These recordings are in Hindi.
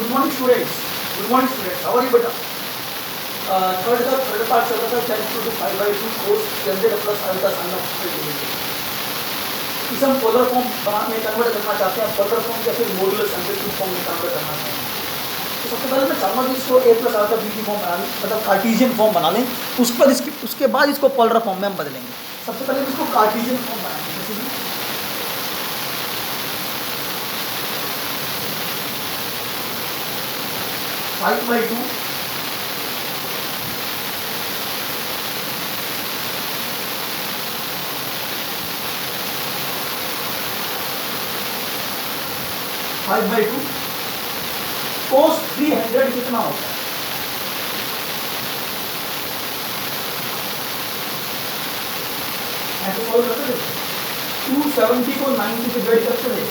Good morning students, good morning students, how are you बेटा? थर्ड पार्ट चल रहा था tan equal to 5/2 cos 300 plus alpha sin of इसे हम पोलर फॉर्म में कन्वर्ट करना चाहते हैं, पोलर फॉर्म या फिर मॉड्यूलस एम्पलीट्यूड फॉर्म में कन्वर्ट करना चाहते हैं। तो सबसे पहले मैं चाहूँगा कि इसको a प्लस अल्फा b की फॉर्म बना लें, मतलब कार्टेशियन फॉर्म बना लें, उसके बाद इसको पोलर फॉर्म में हम बदलेंगे। सबसे पहले इसको कार्टेशियन फॉर्म बनाएंगे, जैसे कि 5/2 5/2 cos 300 कितना होता है? ऐसे सॉल्व करते थे 270 को 90 से डिवाइड करते थे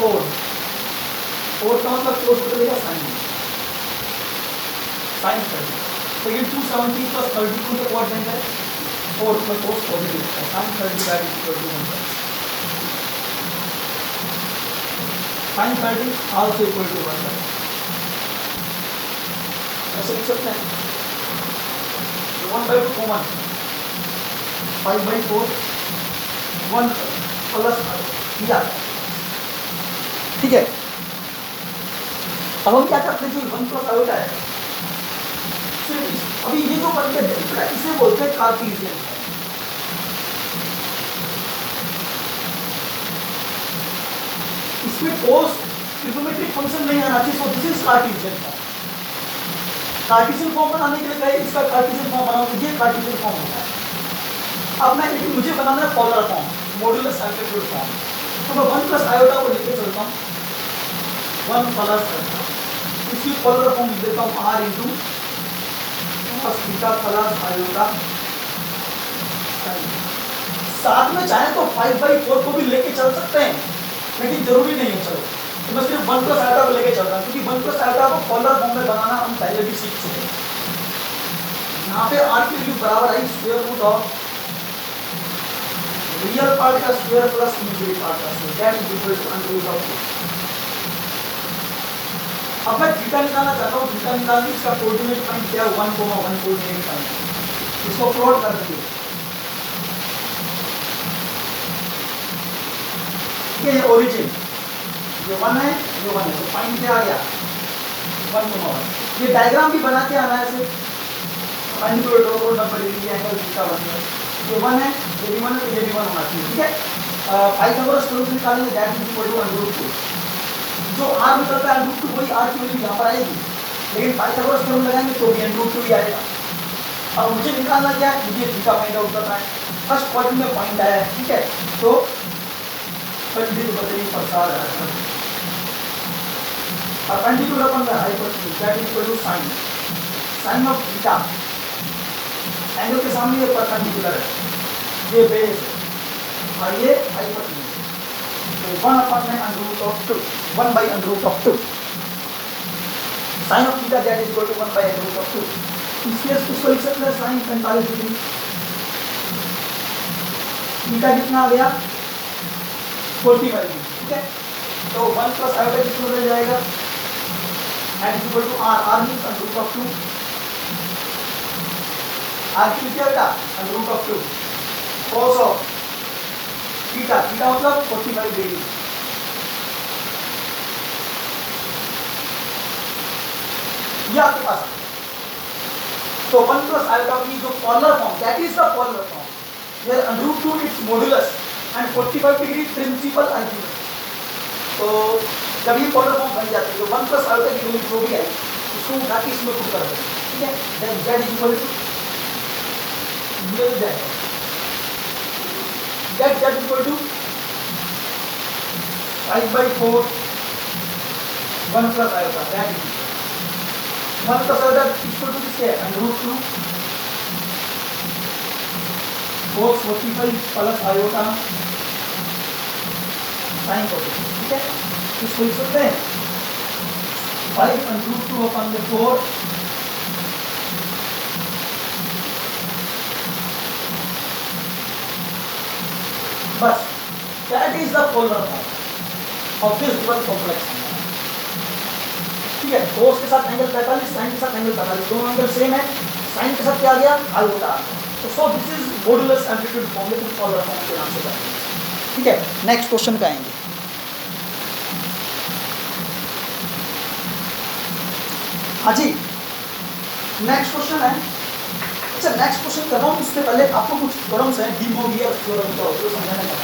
और का मतलब cos को देगा sin 30। तो ये 270 प्लस 30 को तो व्हाट देंगे 4 में cos पॉजिटिव है, sin 30 that is equal to 1 sin 30 also equal to 1। ऐसे लिख सकते हैं 1/2 कॉमन 5/4 1 प्लस किया, ठीक है। अब हम क्या करते हैं, जो 1 प्लस आयोटा है अभी ये जो बन के डेल्टा इसे बोलते हैं कार्टेशियन। इसमें cos ट्रिग्नोमेट्रिक फंक्शन नहीं आना चाहिए, so this is Cartesian form. Cartesian form बनाने के लिए कहे इसका कार्टेशियन फॉर्म बनाओ, तो ये कार्टेशियन फॉर्म होता है। अब मैं लेकिन मुझे बनाना है polar form, modulus amplitude form, तो मैं 1 प्लस आयोटा को लेके चलता हूँ 1 प्लस आयोटा, इसकी पोलर फॉर्म लिख देता हूँ r into cos theta plus iota sin। साथ में चाहे तो 5/4 को भी लेके चल सकते हैं, लेकिन जरूरी नहीं है। चलो तो मैं सिर्फ 1 प्लस आयोटा को लेके चल रहा हूँ, क्योंकि 1 प्लस आयोटा को पोलर फॉर्म में बनाना हम पहले भी सीख चुके हैं। यहाँ पे r की वैल्यू बराबर आई square root of real part का स्क्वायर प्लस इमेजिनरी पार्ट का square, that is equal to under root of 2। अब मैं थीटा निकालना चाहता हूँ, थीटा निकालने इसका कोऑर्डिनेट पॉइंट क्या है 1, 1 कोऑर्डिनेट पॉइंट, इसको प्लॉट कर दीजिए। ये ओरिजिन ये 1 है, ये 1 है, तो पॉइंट क्या आ गया 1, 1। ये डायग्राम भी बना के आना है, ऐसे पॉइंट को ड्रॉ करना पड़ेगा, एंगल थीटा बनेगा। ये 1 है, ये भी 1 है, ये भी 1 होना चाहिए, ठीक है। पाइथागोरस थ्योरम निकालेंगे, that is equal to under root 2। जो r निकलता है √2 वही r की वैल्यू यहाँ पर आएगी, लेकिन पाइथागोरस थ्योरम लगाएंगे तो भी √2 ही आएगा। अब मुझे निकालना क्या है, मुझे थीटा फाइंड आउट करना है। फर्स्ट क्वाड्रेंट में पॉइंट आया है, ठीक है, तो परपेंडिकुलर प्रसार है, परपेंडिकुलर अपन में hypotenuse that is equal to sin of theta, angle के सामने ये परपेंडिकुलर है, ये बेस है और ये हाइपोटेन्यूज, तो 1 upon under root of 2, 1 by under root of 2 sin of theta that is equal to 1 by under root of 2। इसलिए इसको लिख सकते हैं sin 45 डिग्री। थीटा कितना आ गया 45 डिग्री, ठीक है। तो 1 प्लस आयोटा कितना बदल जाएगा it is equal to r means under root of 2, r की क्या बेटा under root of 2 cos of theta, theta मतलब 45 डिग्री। ये आपके पास तो 1 प्लस आयोटा की जो polar form that is the polar form where under root 2 its modulus and 45 degree principal argument. तो जब ये पोलर फॉर्म बन जाती है, तो 1 प्लस आयोटा की वैल्यू जो भी है उसको उठा के इसमें पुट कर देंगे, ठीक है। Then z is equal to ये z is equal to 5/4 1 plus iota, that is 1 plus iota equal to किसके under root 2 cos 45 plus iota sin 45, ठीक है। इसको लिख सकते हैं 5 अंडर रूट 2 upon the 4 बस, that is the polar form. Of this given complex angle. ठीक है, कोस के साथ एंगल 45, साइन के साथ एंगल 45, दोनों एंगल सेम है, साइन के साथ क्या आ गया आयोटा। तो so this is modulus amplitude form में कुछ और फॉर्म के नाम से करेंगे। ठीक है, नेक्स्ट क्वेश्चन पे आएंगे। हाँ जी, नेक्स्ट क्वेश्चन है। अच्छा, नेक्स्ट क्वेश्चन कर रहा हूँ, उससे पहले आपको कुछ थ्योरम्स हैं, डी मोवियर थ्योरम का उपयोग समझाने का।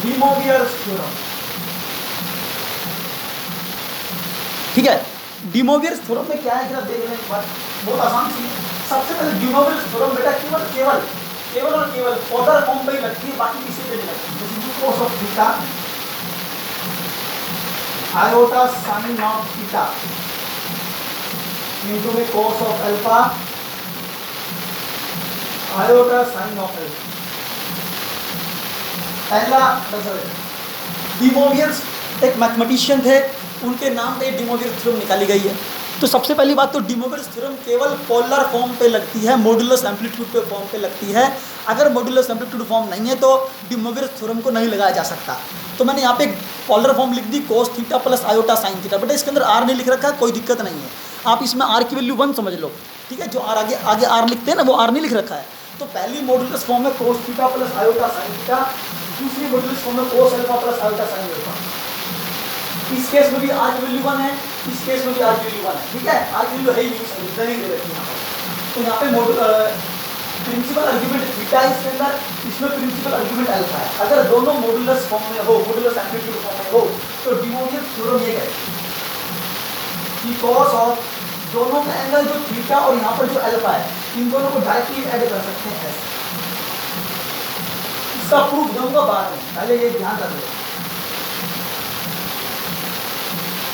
डी मोवियर थ्योरम, ठीक है। डी मोवियर थ्योरम में क्या है जरा देख लें एक बार, बहुत आसान सी। सबसे पहले डी मोवियर थ्योरम बेटा केवल और केवल ऑर्डर फॉर्म पे ही लगती है, बाकी किसी पे नहीं लगती। जैसे cos of theta iota sine of theta into में cos of alpha iota sine of alpha. पहला डिमोवियर्स एक मैथमेटिशियन थे, उनके नाम पे डिमोवियर थ्योरम निकाली गई है। तो सबसे पहली बात तो डिमोवियर थ्योरम केवल पोलर फॉर्म पे लगती है, मॉडुलस एम्पलीट्यूड पे फॉर्म पे लगती है। अगर मॉडुलस एम्पलीट्यूड फॉर्म नहीं है तो डिमोवियर थ्योरम को नहीं लगाया जा सकता। तो मैंने यहाँ पे पोलर फॉर्म लिख दी, cos theta plus iota sine theta. बेटा इसके अंदर आर नहीं लिख रखा है, कोई दिक्कत नहीं है, आप इसमें आर की वैल्यू 1 समझ लो। ठीक है, जो आर आगे आर लिखते हैं ना, वो आर नहीं लिख रखा है। तो पहली मॉडुलस फॉर्म में कोस theta plus iota sine theta, दूसरी मॉडुलस फॉर्म में cos alpha plus iota sine alpha. इस केस में भी आर की वैल्यू 1 है, इस केस में भी आर की वैल्यू 1 है। ठीक है, आर की वैल्यू है ही नहीं दे रखी यहाँ पर। तो यहाँ पे प्रिंसिपल आर्गुमेंट थीटा है इसके अंदर, इसमें प्रिंसिपल आर्गुमेंट अल्फा है। अगर दोनों मॉडुलस फॉर्म में हो, मॉडुलस एम्पलीट्यूड फॉर्म में हो, तो डिमोवियर थ्योरम ये कहता है कि कॉस ऑफ दोनों का एंगल जो थीटा और यहाँ पर जो अल्फा है, इन दोनों को डायरेक्टली ऐड कर सकते हैं ऐसे। इसका प्रूफ दूंगा बाद में, पहले ये ध्यान रख लो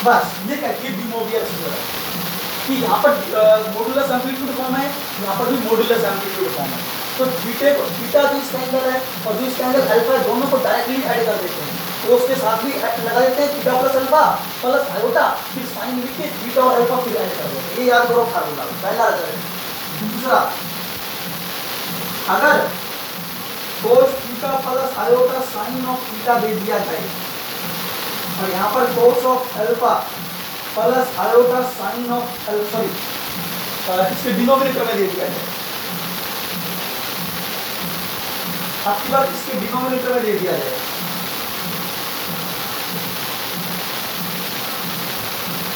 बस। ये कहती है डिमोवियर थ्योरम कि यहाँ पर मॉडुलस एम्पलीट्यूड फॉर्म है, यहाँ पर भी मॉडुलस एम्पलीट्यूड फॉर्म है। तो थीटा जो इसका एंगल है और जो इसका एंगल अल्फा है, दोनों को डायरेक्टली ऐड कर देते हैं। तो उसके साथ भी लगा देते हैं theta plus alpha plus iota, फिर साइन लिख के थीटा और अल्फा फिर ऐड कर देते हैं। ये याद करो फार्मूला पहला। दूसरा, अगर cos theta plus iota sine of theta दे दिया जाए और यहाँ पर cos of alpha plus iota sine of alpha, इसके डिनोमिनेटर में दे दिया जाए। आपकी बात इसके डिनोमिनेटर में दे दिया जाए।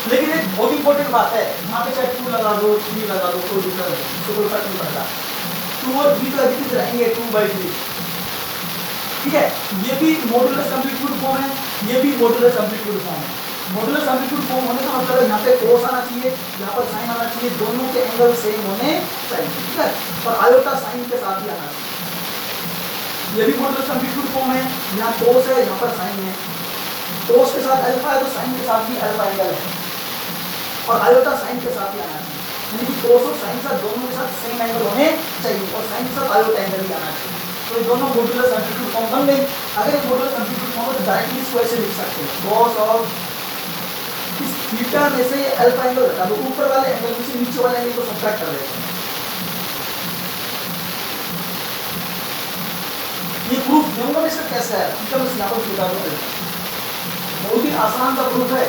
लेकिन एक बहुत इंपॉर्टेंट बात है, यहाँ पे चाहे 2 लगा दो 3 लगा दो, कोई दिक्कत नहीं, इसको कोई फर्क नहीं पड़ता। 2 और 3 का डिफरेंस रहेंगे 2/3। ठीक है, ये भी मॉडुलस एम्पलीट्यूड फॉर्म है, ये भी मॉडुलस एम्पलीट्यूड फॉर्म है। मॉडुलस एम्पलीट्यूड फॉर्म होने का मतलब है यहाँ पे कोस आना चाहिए, यहाँ पर साइन आना चाहिए, दोनों के एंगल सेम होने चाहिए। ठीक है, और आयोटा साइन के साथ ही आना चाहिए। ये भी मॉडुलस एम्पलीट्यूड फॉर्म है, यहाँ कोस है, यहाँ पर साइन है। कोस के साथ अल्फा है तो साइन के साथ भी अल्फा एंगल है, और आयोटा साइन के साथ ही आना चाहिए। यानी कि कोस और साइन साथ दोनों के साथ सेम एंगल होने चाहिए, और साइन के साथ आयोटा एंगल ही आना चाहिए। तो ये दोनों मॉडुलस एम्पलीट्यूड फॉर्म बन गई। अगर ये मॉडुलस एम्पलीट्यूड फॉर्म है तो डायरेक्टली इसको ऐसे लिख सकते हैं, कॉस ऑफ इस थीटा में से अल्फा एंगल हटा दो, ऊपर वाले एंगल में से नीचे वाले एंगल को सब्ट्रैक्ट कर देते हैं। ये प्रूफ दूंगा मैं इसका कैसे है, थीटा में से यहाँ पर बता दूंगा। बहुत ही आसान सा प्रूफ है,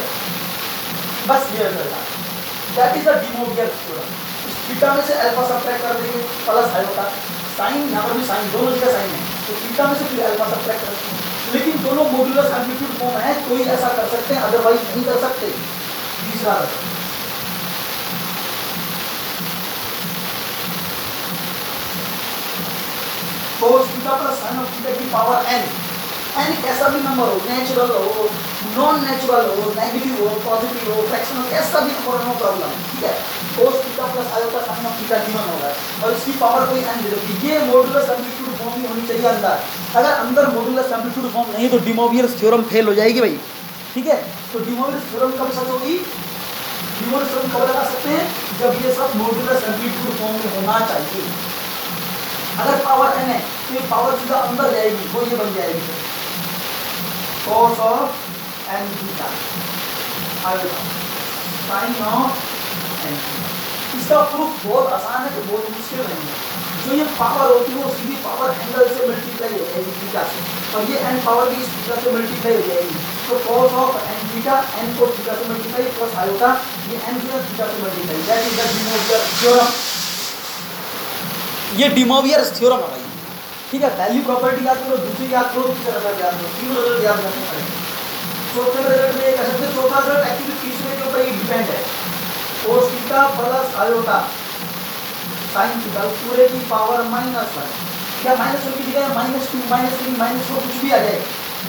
बस ये रहेगा। That is the de Moivre theorem. इस थीटा में से अल्फा सब्ट्रैक्ट कर देंगे प्लस आयोटा, साइन यहाँ पर भी साइन, दोनों जगह साइन है, तो थीटा में से फिर अल्फा सब्ट्रैक्ट करते हैं। लेकिन दोनों मॉडुलस एम्पलीट्यूड फॉर्म है तो ही ऐसा कर सकते हैं, अदरवाइज नहीं कर सकते। तीसरा कोस theta plus sign of theta की पावर n, n कैसा भी नंबर हो, नेचुरल हो, नॉन नेचुरल हो, नेगेटिव हो, पॉजिटिव हो, फ्रैक्शनल, कैसा भी नंबर हो, नो प्रॉब्लम। ठीक है, कोस theta plus iota sine of theta given होगा और इसकी पावर कोई n दे दो। ये मॉडुलस एम्पलीट्यूड फॉर्म ही होनी चाहिए अंदर। अगर अंदर मॉडुलस एम्पलीट्यूड फॉर्म नहीं तो डिमोवियर थ्योरम फेल हो जाएगी भाई। ठीक है, तो डिमोवियर थ्योरम कब सच होगी? डिमोवियर थ्योरम कब लगा सकते हैं? जब ये सब मॉडुलस एम्पलीट्यूड फॉर्म में होना चाहिए। अगर पावर n है तो ये पावर सीधा अंदर जाएगी, वो ये बन जाएगी cos of n theta iota sine of n. इसका प्रूफ बहुत आसान है, तो बहुत मुश्किल नहीं है। जो ये पावर होती है वो सीधी पावर एंगल से मल्टीप्लाई हो जाएगी थीटा से, और ये एन पावर भी इस थीटा से मल्टीप्लाई हो जाएगी। तो cos of n theta, n को थीटा से मल्टीप्लाई प्लस आयोटा, ये एन जो है थीटा से multiply, that is the de Moivre theorem. ये डी मोवियर थ्योरम है भाई, ठीक है। वैल्यू प्रॉपर्टी याद करो, दूसरी याद करो, तीसरा रिजल्ट याद करो, तीन रिजल्ट याद रखने पड़ेंगे। चौथे रिजल्ट में कह सकते हैं, चौथा रिजल्ट एक्चुअली तीसरे के ऊपर ही डिपेंड है। cos theta plus iota sine theta पूरे की पावर -1, क्या -1 की जगह -2 -3 -4 कुछ भी आ जाए,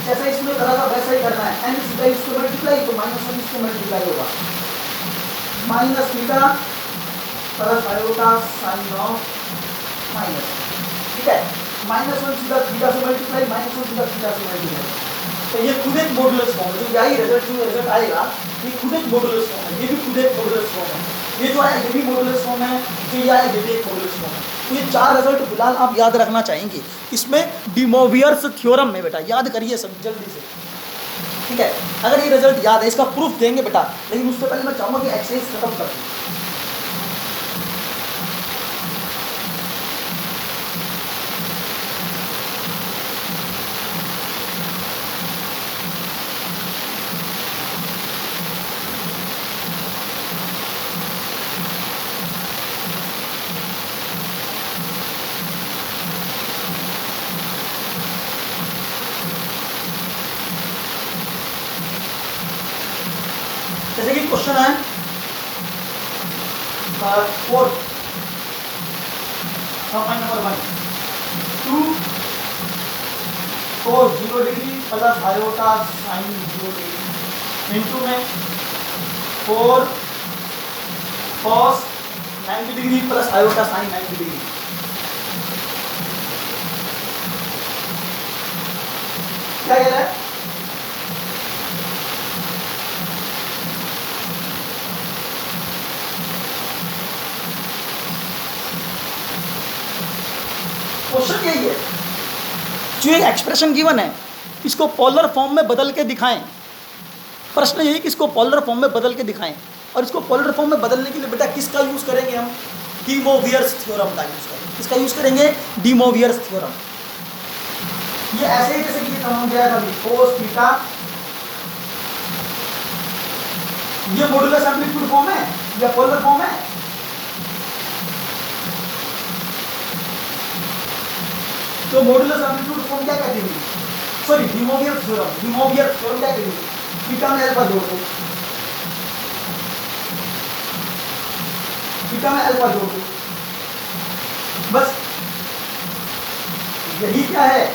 जैसा इसमें करा था वैसा ही करना है। n सीधा इसको मल्टीप्लाई तो -1 इसको मल्टीप्लाई होगा, minus theta plus iota sine of minus, ठीक है। -1 सीधा थीटा से मल्टीप्लाई, -1 सीधा थीटा से मल्टीप्लाई, तो ये खुद एक मॉडुलस फॉर्म है। जो यही रिजल्ट आएगा ये खुद एक मॉडुलस फॉर्म है, ये भी खुद एक मॉडुलस फॉर्म है। ये जो आया ये भी मॉडुलस फॉर्म है, जो ये आया ये भी एक मॉडुलस फॉर्म है। तो ये चार रिजल्ट फिलहाल आप याद रखना चाहेंगे इसमें डी मोवियर्स थ्योरम में, बेटा याद करिए सब जल्दी से, ठीक है। अगर ये रिजल्ट याद है, इसका प्रूफ देंगे बेटा, लेकिन उससे पहले मैं चाहूंगा कि एक्सरसाइज खत्म कर दूं। जैसे कि क्वेश्चन है 4 number 1, 2 cos 0 degree plus iota sign 0 degree into में 4 cos 90 degree plus iota sign 90 degree. क्या कह रहा है? क्वेश्चन यही है, जो एक एक्सप्रेशन गिवन है इसको पोलर फॉर्म में बदल के दिखाएं। प्रश्न यही कि इसको पोलर फॉर्म में बदल के दिखाएं, और इसको पोलर फॉर्म में बदलने के लिए बेटा किसका यूज करेंगे हम? डी मोवियर्स थ्योरम का यूज करेंगे। किसका यूज करेंगे? De Moivre's theorem. ये ऐसे ही जैसे कि ये समझ गया कभी cos थीटा, ये मॉडुलस एम्पलीट्यूड फॉर्म है या पोलर फॉर्म है? तो मॉडुलस एम्पलीट्यूड फॉर्म क्या कहती है? Sorry de Moivre's theorem, de Moivre's theorem क्या कहती है? थीटा में अल्फा जोड़ दो, थीटा में अल्फा जोड़ दो, बस यही क्या है?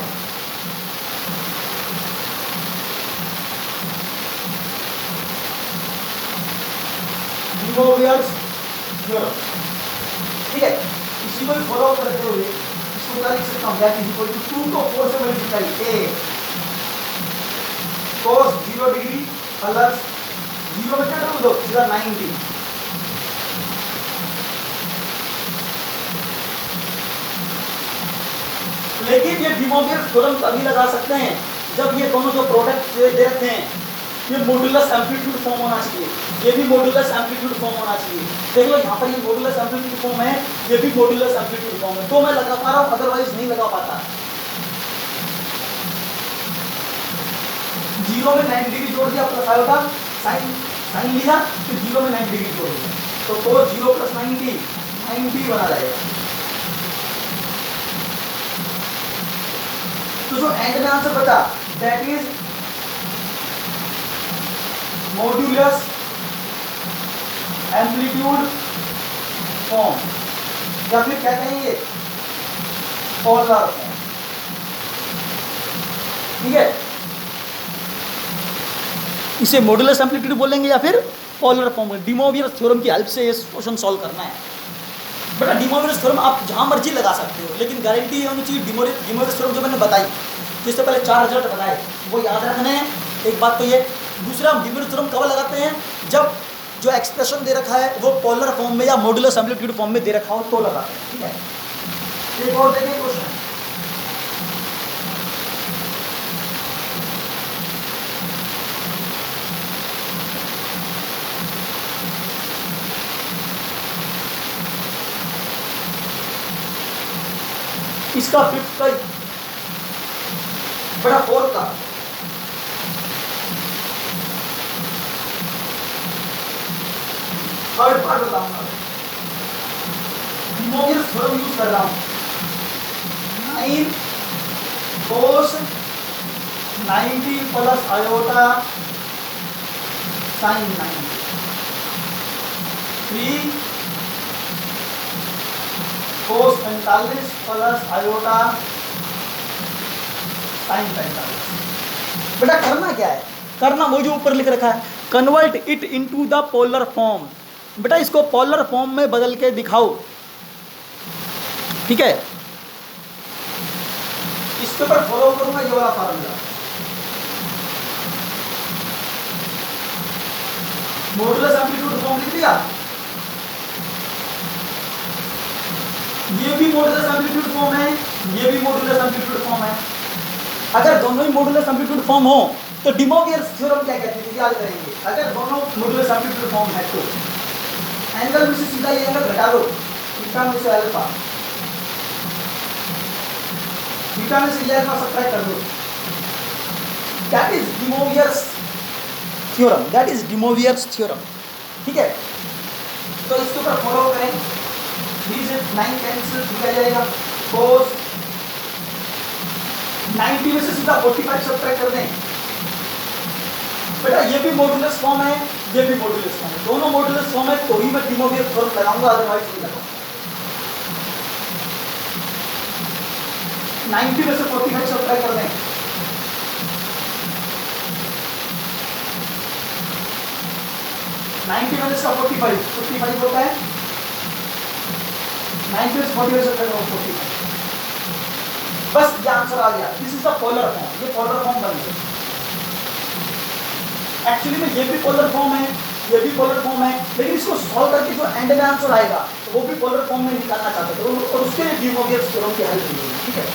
डी मोवियर्स थ्योरम, ठीक है। इसी को फॉलो करते हुए इसको लिख सकता हूँ, दैट इज इक्वल टू 2 को 4 से मल्टीप्लाई, ए cos 0 डिग्री प्लस 0 में क्या कर दो सीधा 90, लेकिन ये डी मोवियर्स थ्योरम तभी लगा सकते हैं जब ये दोनों जो प्रोडक्ट दे रखे हैं ये मॉडुलस एम्पलीट्यूड फॉर्म होना चाहिए, ये भी मॉडुलस एम्पलीट्यूड फॉर्म होना चाहिए। देख लो यहाँ पर ये मॉडुलस एम्पलीट्यूड फॉर्म है, ये भी मॉडुलस एम्पलीट्यूड फॉर्म है, तो मैं लगा पा रहा हूँ, अदरवाइज नहीं लगा पाता। 0 में 90 डिग्री जोड़ दिया प्लस आयोटा साइन लिया, फिर 0 में 90 डिग्री जोड़ दिया, तो cos 0 प्लस 90 बना रहेगा। तो जो एंड में आंसर बचा that is modulus amplitude form, या फिर क्या कहेंगे पोलर फॉर्म, ठीक है। इसे मॉडुलस एम्पलीट्यूड बोलेंगे या फिर polar form. D Moivre's theorem की हेल्प से ये क्वेश्चन सॉल्व करना है। बेटा डी मोवियर्स थ्योरम आप जहां मर्जी लगा सकते हो, लेकिन गारंटी ये होनी चाहिए डी मोवियर्स थ्योरम जो मैंने बताई, जिससे पहले 4 रिजल्ट बताए वो याद रखने हैं, एक बात तो ये। दूसरा हम डी मोवियर्स थ्योरम कब लगाते हैं? जब जो एक्सप्रेशन दे रखा है वो पोलर फॉर्म में या मॉडुलस एम्पलीट्यूड फॉर्म में दे रखा हो तो लगाते हैं, ठीक है। एक और देखिए क्वेश्चन, इसका फिफ्थ का बड़ा फोर्थ का थर्ड पार्ट बताऊंगा। डिमोवियस थ्योरम यूज कर रहा हूं। 9 cos 90 plus iota sin 90, 3 cos 45 plus iota sin 45। बेटा करना क्या है? करना वो जो ऊपर लिख रखा है, convert it into the polar form. बेटा इसको पोलर फॉर्म में बदल के दिखाओ, ठीक है? इसके ऊपर फॉलो करूंगा ये वाला फार्मूला। मॉडुलस एम्पलीट्यूड फॉर्म लिख दिया, ये भी मॉडुलस एम्पलीट्यूड फॉर्म है, ये भी मॉडुलस एम्पलीट्यूड फॉर्म है। अगर दोनों ही मॉडुलस एम्पलीट्यूड फॉर्म हो तो डिमोवियस थ्योरम क्या कहते हैं याद करेंगे। अगर दोनों मॉडुलस एम्पलीट्यूड फॉर्म है तो एंगल में से सीधा ये एंगल घटा दो, थीटा में से अल्फा, थीटा में से ये अल्फा सब्ट्रैक्ट कर दो। That is de Moivre's theorem, that is de Moivre's theorem, ठीक है? तो इसके ऊपर फॉलो करें। 3 से 9 कैंसिल किया जाएगा, cos 90 में से सीधा 45 सब्ट्रैक्ट कर दें। बेटा ये भी मॉडुलस फॉर्म है, ये भी मॉडुलस फॉर्म है, दोनों मॉडुलस फॉर्म है तो ही मैं डिमोवियस थ्योरम लगाऊंगा, अदरवाइज नहीं लगाऊंगा। 90 में से 45 सब्ट्रैक्ट कर दें, नाइन्टी में इसका 45 होता है, 90 में 45 सब्ट्रैक्ट करो 45। बस ये आंसर आ गया। This is the polar form, ये पोलर फॉर्म बन गया। एक्चुअली में ये भी पोलर फॉर्म है, ये भी पोलर फॉर्म है, लेकिन इसको सॉल्व करके जो एंड में आंसर आएगा वो भी पोलर फॉर्म में निकालना चाहते थे और उसके लिए डिमोवियस थ्योरम की हेल्प ली, ठीक है?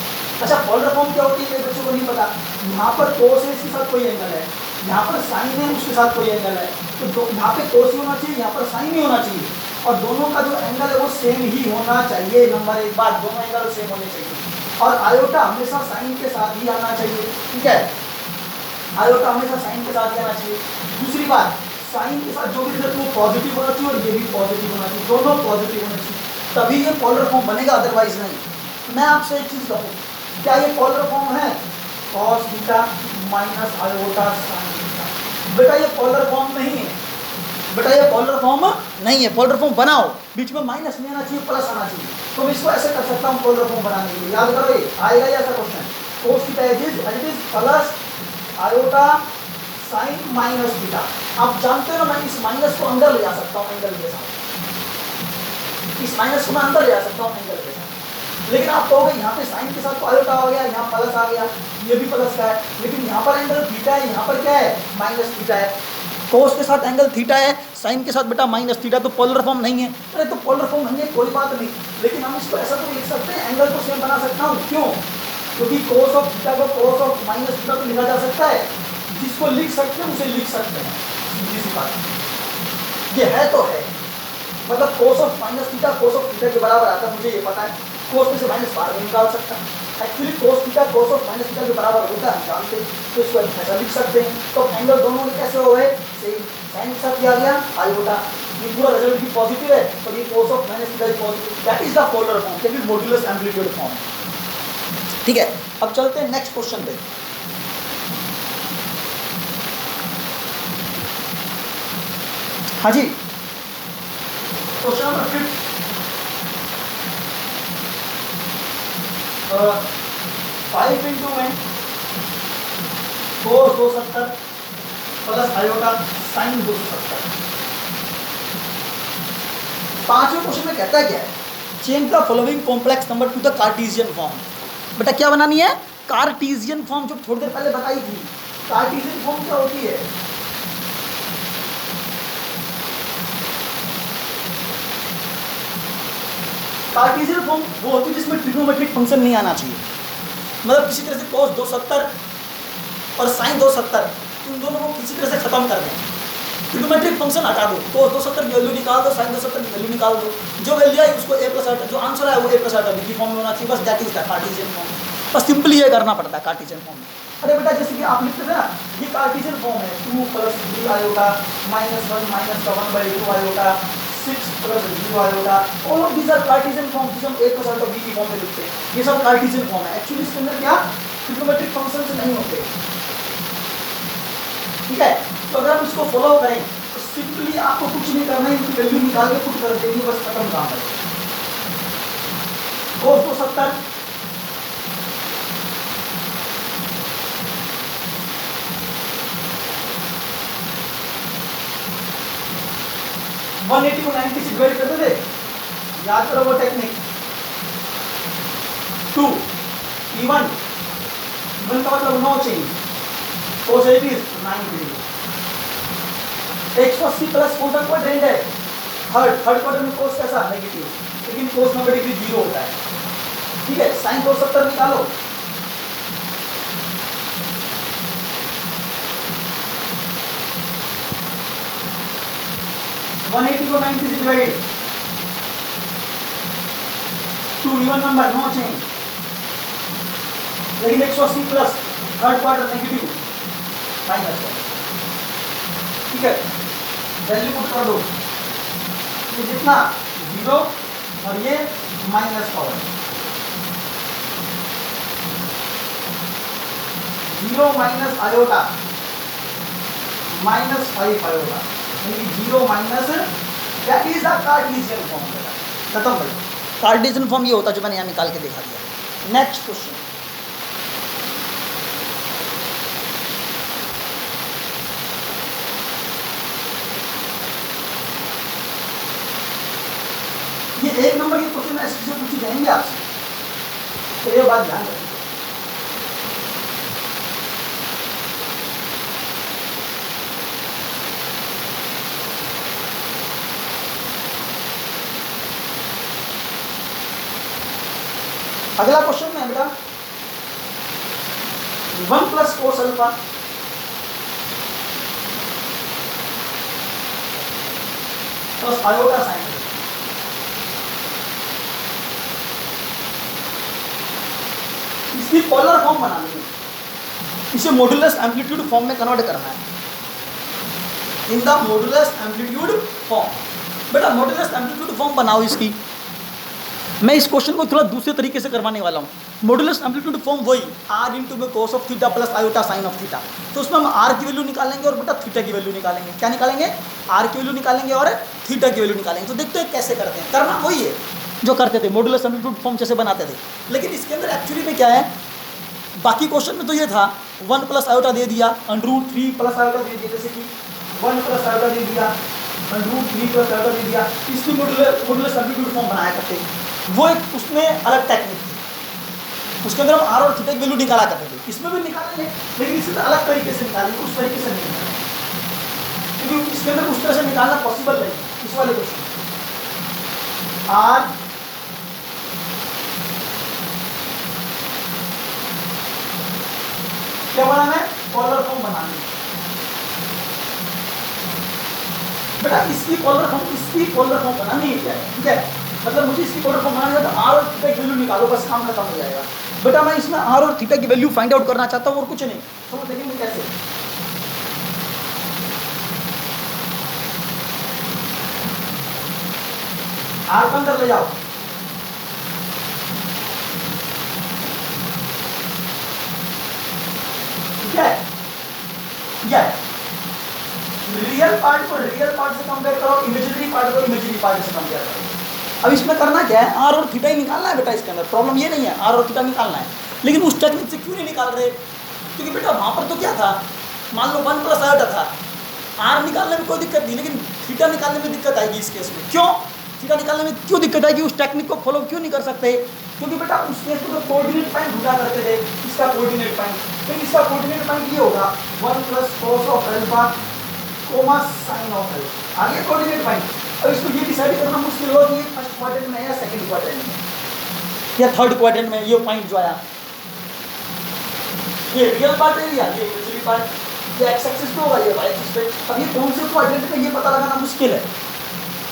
अच्छा, पोलर फॉर्म क्या होती है ये बच्चों को नहीं पता। यहाँ पर कोस है, इसके साथ कोई एंगल है, यहाँ पर साइन है, उसके साथ कोई एंगल है, तो यहाँ पे कोस ही होना चाहिए, यहाँ पर साइन ही होना चाहिए, और दोनों का जो एंगल है वो सेम ही होना चाहिए। नंबर 1 बात, दोनों एंगल सेम होने चाहिए, और आयोटा हमेशा साइन के साथ ही आना चाहिए, ठीक है? आयोटा हमेशा साइन के साथ ही आना चाहिए। दूसरी बात, साइन के साथ जो भी रिजल्ट वो पॉजिटिव होना चाहिए और ये भी पॉजिटिव होना चाहिए, दोनों पॉजिटिव होना चाहिए, तभी ये पोलर फॉर्म बनेगा, अदरवाइज नहीं। मैं आपसे एक चीज कहूँ, क्या ये पोलर फॉर्म है? cos theta minus iota sin theta. बेटा ये पोलर फॉर्म नहीं है, बेटा ये पोलर फॉर्म नहीं है। पोलर फॉर्म बनाओ, बीच में माइनस नहीं आना चाहिए, प्लस आना चाहिए। तो मैं इसको ऐसे कर सकता हूँ पोलर फॉर्म बनाने के लिए, याद करो ये आएगा ही ऐसा question. cos theta is plus iota sin minus theta. आप जानते हो ना, मैं इस माइनस को अंदर ले जा सकता हूँ एंगल के साथ, इस माइनस को मैं अंदर ले जा सकता हूँ एंगल के साथ। लेकिन आप कहोगे यहाँ पे साइन के साथ तो आयोटा आ गया, यहाँ प्लस आ गया, ये भी प्लस का है, लेकिन यहाँ पर एंगल थीटा है, यहाँ पर क्या है? माइनस थीटा है। कोस के साथ एंगल थीटा है, साइन के साथ बेटा माइनस थीटा, तो पोलर फॉर्म नहीं है। अरे तो पोलर फॉर्म नहीं है कोई बात नहीं, लेकिन हम इसको ऐसा तो लिख सकते हैं, एंगल तो सेम बना सकता हूँ। क्यों? क्योंकि कोस ऑफ थीटा को कोस ऑफ माइनस थीटा तो लिखा जा सकता है, जिसको लिख सकते हैं उसे लिख सकते हैं, सीधी सी बात। ये है तो है, मतलब cos of minus theta cos of theta के बराबर आता है, मुझे ये पता है। कोस में से माइनस बाहर भी निकाल सकता है। Actually cos theta cos of minus theta के बराबर होता है, हम जानते हैं, तो इसको ऐसा लिख सकते हैं। तो एंगल दोनों में कैसे हो गए? सेम, साइन के साथ किया गया आयोटा, ये पूरा रिजल्ट भी पॉजिटिव है, और ये cos of minus theta positive. That is the polar form, that is modulus amplitude form, ठीक है? अब चलते हैं नेक्स्ट क्वेश्चन पे। हाँ जी, क्वेश्चन नंबर 5। 5 इंटू में कोस 270 प्लस आयोटा साइन 270। पांचवें क्वेश्चन में कहता है क्या है? Change the following complex number two the Cartesian form. बेटा क्या बनानी है? कार्टेशियन फॉर्म, जो थोड़ी देर पहले बताई थी। कार्टेशियन फॉर्म क्या होती है? कार्टेशियन फॉर्म वो होती है जिसमें ट्रिग्नोमेट्रिक फंक्शन नहीं आना चाहिए, मतलब किसी तरह से cos 270 और sin 270 इन दोनों को किसी तरह से खत्म कर दें। ट्रिग्नोमेट्रिक फंक्शन हटा दो, cos 270 की वैल्यू निकाल दो, sin 270 की वैल्यू निकाल दो, जो वैल्यू आई उसको a प्लस जो आंसर है वो a प्लस आइटा b की फॉर्म में होना चाहिए, बस that is the Cartesian form. बस सिंपली ये करना पड़ता है कार्टेशियन फॉर्म में। अरे बेटा जैसे कि आप लिखते थे ना, ये कार्टेशियन फॉर्म है, 2 प्लस 3 आयोटा माइनस 1 माइनस का 1/2 iota 6 plus 0 iota, all of these are Cartesian form, जिसे हम a प्लस आइटा b की फॉर्म में लिखते हैं, ये सब कार्टेशियन फॉर्म है। एक्चुअली इसके अंदर क्या ट्रिग्नोमेट्रिक फंक्शंस नहीं होते, ठीक है। तो अगर हम इसको फॉलो करें तो सिंपली आपको कुछ नहीं करना है, इनकी वैल्यू निकाल के पुट कर देंगे, बस खत्म काम है। cos 270 180 को 90 से डिवाइड करते थे, याद करो वो टेक्निक। 2 E1 का मतलब नो चेंज, cos 80 is 90। 180 प्लस कौन सा क्वाड्रेंट है, थर्ड क्वाड्रेंट में cos कैसा नेगेटिव, लेकिन cos 90 डिग्री 0 होता है, ठीक है। sin 270 निकालो, वन 180 को 90 से divide, 2 even number no change, लेकिन 180 plus third quadrant negative minus, ठीक है। वैल्यू पुट कर दो, ये जितना 0 और ये minus power 0 minus iota minus 5 iota, यानी 0 minus, that is the Cartesian form. खत्म भाई, कार्टेशियन फॉर्म ये होता है जो मैंने यहाँ निकाल के दिखा दिया। नेक्स्ट क्वेश्चन, ये 1 नंबर के क्वेश्चन ऐसे से पूछे जाएंगे आपसे, तो ये बात ध्यान रखिए। अगला क्वेश्चन है बेटा 1 plus cos alpha plus iota sign, इसकी पोलर फॉर्म बनानी है, इसे मॉड्यूलस एम्पलीट्यूड फॉर्म में कन्वर्ट करना है, in the modulus amplitude form. बेटा मॉड्यूलस एम्पलीट्यूड फॉर्म बनाओ इसकी, मैं इस क्वेश्चन को थोड़ा दूसरे तरीके से करवाने वाला हूँ। मॉड्यूलस एम्पलीट्यूड फॉर्म वही r इंटू में cos of theta plus iota sine of theta, तो उसमें हम r की वैल्यू निकालेंगे और बेटा थीटा की वैल्यू निकालेंगे। क्या निकालेंगे, r की वैल्यू निकालेंगे और थीटा की वैल्यू निकालेंगे। तो देखते हैं कैसे करते हैं, करना वही है जो करते थे, मॉड्यूलस एम्पलीट्यूड फॉर्म जैसे बनाते थे, लेकिन इसके अंदर एक्चुअली में क्या है, बाकी क्वेश्चन में तो ये था 1 प्लस आयोटा दे दिया, √3 प्लस आयोटा दे दिया, जैसे कि 1 प्लस आयोटा दे दिया, √3 प्लस आयोटा दे दिया, इसकी मॉड्यूलस एम्पलीट्यूड फॉर्म बनाया करते हैं। वो एक उसमें अलग टेक्निक थी, उसके अंदर हम r और थीटा की वैल्यू निकाला करते थे, इसमें भी निकालेंगे लेकिन इसमें अलग तरीके से निकालेंगे, उस तरीके से नहीं निकालेंगे, क्योंकि इसके अंदर उस तरह से निकालना पॉसिबल नहीं। इस वाले क्वेश्चन r क्या बनाना है, पोलर फॉर्म बनाना है बेटा, इसकी पोलर फॉर्म बनानी है, ठीक है। मतलब मुझे इसकी पोलर फॉर्म बनानी है तो r और थीटा की वैल्यू निकालो, बस काम खत्म हो जाएगा। बेटा मैं इसमें r और थीटा की वैल्यू फाइंड आउट करना चाहता हूँ और कुछ नहीं, तो देखेंगे कैसे। r को अंदर ले जाओ, ठीक है, रियल पार्ट को रियल पार्ट से कंपेयर करो, इमेजिनरी पार्ट को इमेजिनरी पार्ट से कंपेयर करो। अब इसमें करना क्या है, r और थीटा ही निकालना है बेटा, इसके अंदर प्रॉब्लम ये नहीं है, r और थीटा निकालना है, लेकिन उस टेक्निक से क्यों नहीं निकाल रहे, क्योंकि बेटा वहाँ पर तो क्या था, मान लो 1 प्लस आयोटा था, r निकालने में कोई दिक्कत नहीं, लेकिन थीटा निकालने में दिक्कत आएगी इस केस में। क्यों थीटा निकालने में क्यों दिक्कत आएगी, उस टेक्निक को फॉलो क्यों नहीं कर सकते, क्योंकि बेटा उस केस में तो कोऑर्डिनेट पॉइंट ढूंढा करते थे, इसका कोऑर्डिनेट पॉइंट, तो इसका कोऑर्डिनेट पॉइंट ये होगा 1 plus cos of alpha coma sign of alpha, आगे कोऑर्डिनेट पॉइंट। अब इसको ये डिसाइड करना मुश्किल हो कि ये फर्स्ट क्वाड्रेंट में या सेकंड क्वाड्रेंट में या थर्ड क्वाड्रेंट में, ये पॉइंट जो आया ये रियल पार्ट है या ये इमेजिनरी पार्ट, ये एक्स एक्सिस पे होगा, ये वाई एक्सिस पे। अब ये कौन से क्वाड्रेंट में ये पता लगाना मुश्किल है,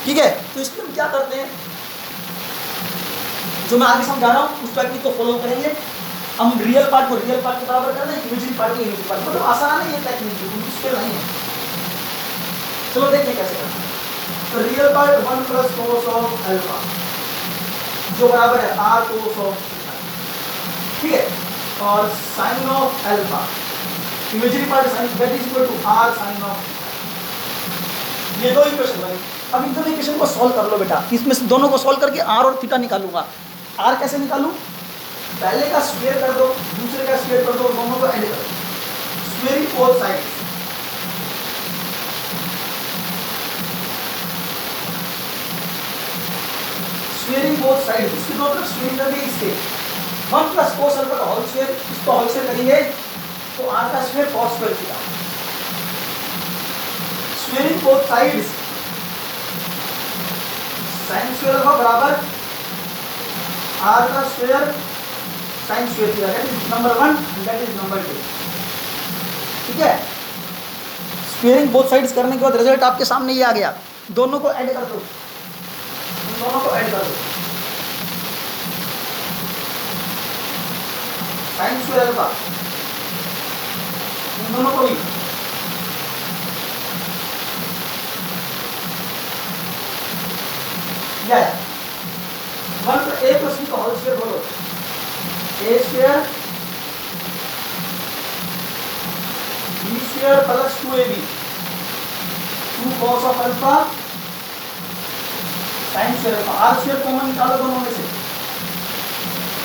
ठीक है। तो इसलिए हम क्या करते हैं, जो मैं आगे समझा रहा हूँ उस टेक्निक को फॉलो करेंगे। हम रियल पार्ट को रियल पार्ट के बराबर कर दें, इमेजिनरी पार्ट को इमेजिनरी पार्ट, मतलब आसान है ये टेक्निक, मुश्किल नहीं है। चलो देखते हैं कैसे करते हैं। तो real part 1 plus cos of alpha जो बराबर है r कोस ऑफ, ठीक है, और sine of alpha, imaginary part sine, that is equal to r sine of. ये दो इक्वेशन बने। अब इन दोनों इक्वेशन को सॉल्व कर लो बेटा, इसमें से दोनों को सॉल्व करके r और थीटा निकालूंगा। r कैसे निकालूं, पहले का स्क्वायर कर दो, दूसरे का स्क्वायर कर दो, दोनों को ऐड कर दो, squaring both sides. Squaring both sides, इसके दो तरफ स्क्वायरिंग करके इसके 1 प्लस कोस अल्फा का होल स्क्वायर, इसको होल स्क्वायर करेंगे तो r का square cos square theta. Squaring both sides, sin square alpha बराबर r का square sin square theta, that is number 1 and that is number 2, ठीक है। स्क्वायरिंग बोथ साइड्स करने के बाद रिजल्ट आपके सामने ये आ गया। दोनों को ऐड कर दो, दोनों को ऐड कर दो, sin स्क्वायर अल्फा, इन दोनों को भी क्या है 1 a प्लस b का होल स्क्वायर बोलो, a square b square plus 2ab 2 cos of alpha sine square alpha. r square common निकालो दोनों में से,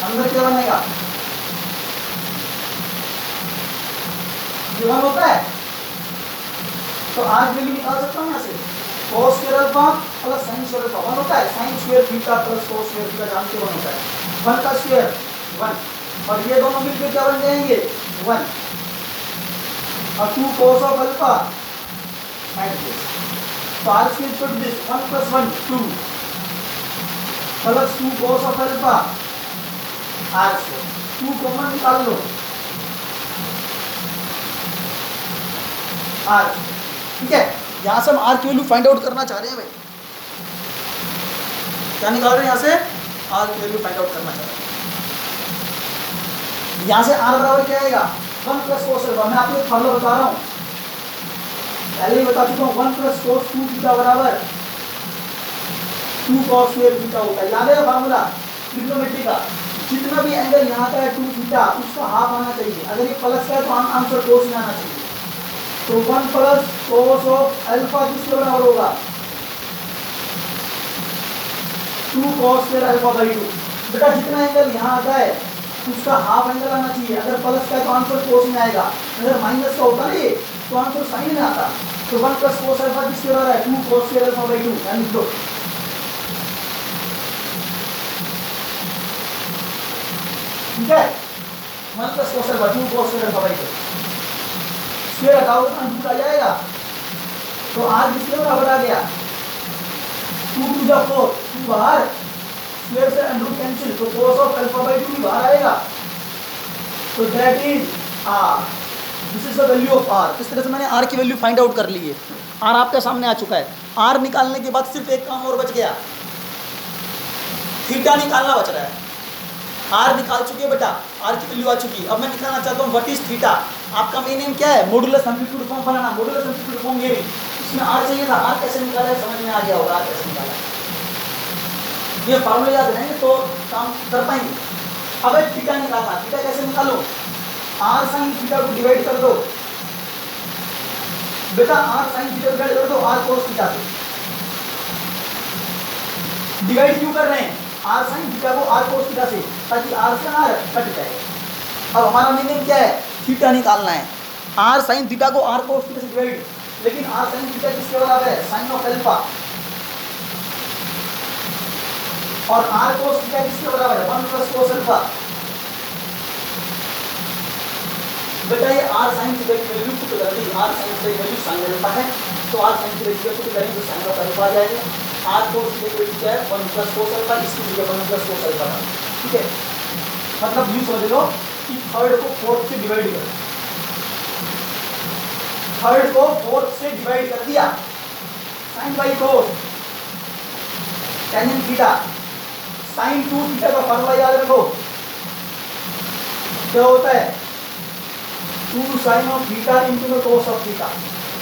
अंदर क्या बनेगा, ये 1 होता है तो r की वैल्यू निकाल सकता हूं यहां से, cos square alpha plus sin square alpha 1 होता है, sin square theta plus cos square theta जानते हो 1 होता है, 1 का स्क्वायर 1, और ये दोनों मिलकर क्या बन जाएंगे 1, और 2 cos of alpha and this, तो r square equal to this 1 plus 1 2 plus 2 cos of alpha r square, 2 common निकाल लो r, ठीक है। यहां से हम r की वैल्यू फाइंड आउट करना चाह रहे हैं भाई, क्या निकाल रहे हैं, यहां से r की वैल्यू फाइंड आउट करना चाह रहे हैं। यहां से r बराबर क्या आएगा 1 प्लस cos अल्फा, मैं आपको एक फार्मूला बता रहा हूं, पहले ही बता चुका हूं, 1 प्लस cos 2 थीटा बराबर 2 cos स्क्वायर थीटा होता है, याद है फार्मूला ट्रिग्नोमेट्री का, जितना भी एंगल यहाँ का है 2 थीटा उसका हाफ आना चाहिए, अगर ये प्लस का है तो आंसर cos में आना चाहिए। तो 1 प्लस cos ऑफ अल्फा किसके बराबर होगा 2 cos स्क्वायर अल्फा बाई 2। बेटा जितना एंगल यहाँ आता है उसका हाफ एंगल आना चाहिए, अगर प्लस का है तो आंसर cos में आएगा, अगर माइनस का होता ना ये तो आंसर साइन में आता। तो 1 प्लस cos अल्फा किसके बराबर है 2 cos स्क्वायर अल्फा बाई 2, यानी दो, ठीक है। 1 plus cos alpha 2 cos square alpha by 2, square हटाओगे तो अंदर आ जाएगा, तो r किसके बराबर आ गया 2 टू द 4, 2 बाहर, स्क्वायर से अंडर कैंसिल, तो cos ऑफ अल्फा बाई 2 बाहर आएगा, तो that is r, this is the value of r। इस तरह से मैंने r की वैल्यू फाइंड आउट कर ली है, r आपके सामने आ चुका है। r निकालने के बाद सिर्फ एक काम और बच गया, थीटा निकालना बच रहा है। r निकाल चुके बेटा, r की वैल्यू आ चुकी, अब मैं निकालना चाहता हूँ व्हाट इज थीटा। आपका मेन एम क्या है, मॉडुलस एम्पलीट्यूड फॉर्म बनाना, मॉडुलस एम्पलीट्यूड फॉर्म ये इसमें r चाहिए था, r कैसे निकाला है समझ में आ गया होगा, r कैसे निकाला, ये फार्मूला याद रहेंगे तो काम कर पाएंगे। अब एक थीटा निकालना, थीटा कैसे निकालो, r sin थीटा को डिवाइड कर दो बेटा, r sin थीटा डिवाइड कर दो r cos थीटा से, डिवाइड क्यों कर रहे हैं r sin थीटा को r cos थीटा से, ताकि r से r कट जाए। अब हमारा मीनिंग क्या है, थीटा निकालना है, r sin थीटा को r cos थीटा से डिवाइड, लेकिन r sin थीटा किसके बराबर है sin ऑफ अल्फा, और r cos थीटा किसके बराबर है 1 प्लस cos अल्फा। बेटा ये r sin थीटा की वैल्यू पुट कर दी, r sin थीटा की वैल्यू sin अल्फा है, तो r sin थीटा की वैल्यू पुट करेंगे तो sin ऑफ अल्फा आ जाएगा, r cos थीटा की वैल्यू क्या है 1 प्लस cos अल्फा, इसकी जगह 1 प्लस cos अल्फा, ठीक है। मतलब यूं समझ लो कि थर्ड को फोर्थ से डिवाइड करो, थर्ड को फोर्थ से डिवाइड कर दिया, sine by cos tangent theta, sine 2 theta का फॉर्मूला याद रखो, क्या होता है 2 साइन ऑफ थीटा इंटू में कोस ऑफ थीटा।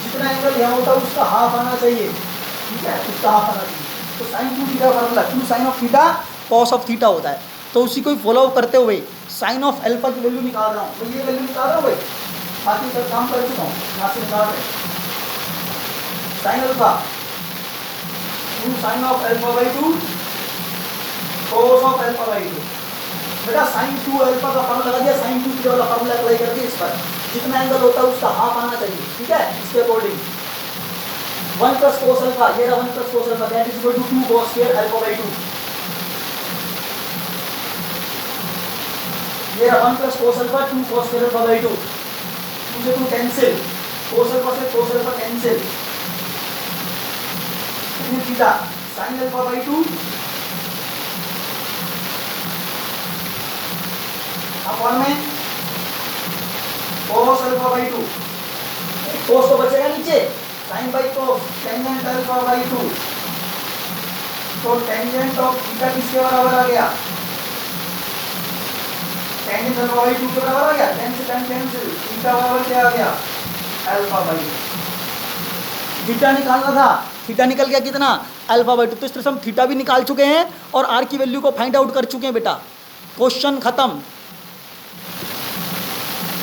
जितना एंगल यहाँ होता है उसका हाफ आना चाहिए, ठीक है, उसका हाफ आना चाहिए। तो साइन 2 थीटा का formula 2 sine of theta cos of theta होता है। तो उसी को फॉलो करते हुए साइन ऑफ अल्फा की वैल्यू निकाल रहा हूँ, तो ये वैल्यू निकाल रहा हूँ भाई, बाकी सब काम कर चुका हूँ, यहाँ से निकाल रहे sine alpha 2 sine of alpha by 2 cos of alpha by 2। बेटा साइन 2 अल्फा का फॉर्मूला लगा दिया, साइन 2 थीटा वाला फॉर्मूला अप्लाई कर दिया इस पर, जितना एंगल होता है उसका हाफ आना चाहिए, ठीक है, इसके अकॉर्डिंग 1 प्लस कोस अल्फा, ये रहा 1 plus cos alpha, that is equal to 2 cos square alpha by 2। ये रहा 1 plus cos alpha 2 cos square alpha by 2, 2 से 2 कैंसिल, कोस अल्फा से cos alpha cancel, theta sine alpha by 2 upon में कोस अल्फा बाई 2, कोस तो बचेगा नीचे, sine by cos tangent alpha by 2, तो टेंजेंट ऑफ थीटा किसके बराबर आ गया, टेंजेंट अल्फा बाई 2 के बराबर आ गया, टेन से टेन कैंसिल, थीटा बराबर क्या आ गया अल्फा बाई 2। थीटा निकालना था, थीटा निकल गया कितना अल्फा बाई 2। तो इस तरह से हम थीटा भी निकाल चुके हैं और आर की वैल्यू को फाइंड आउट कर चुके हैं बेटा, क्वेश्चन खत्म।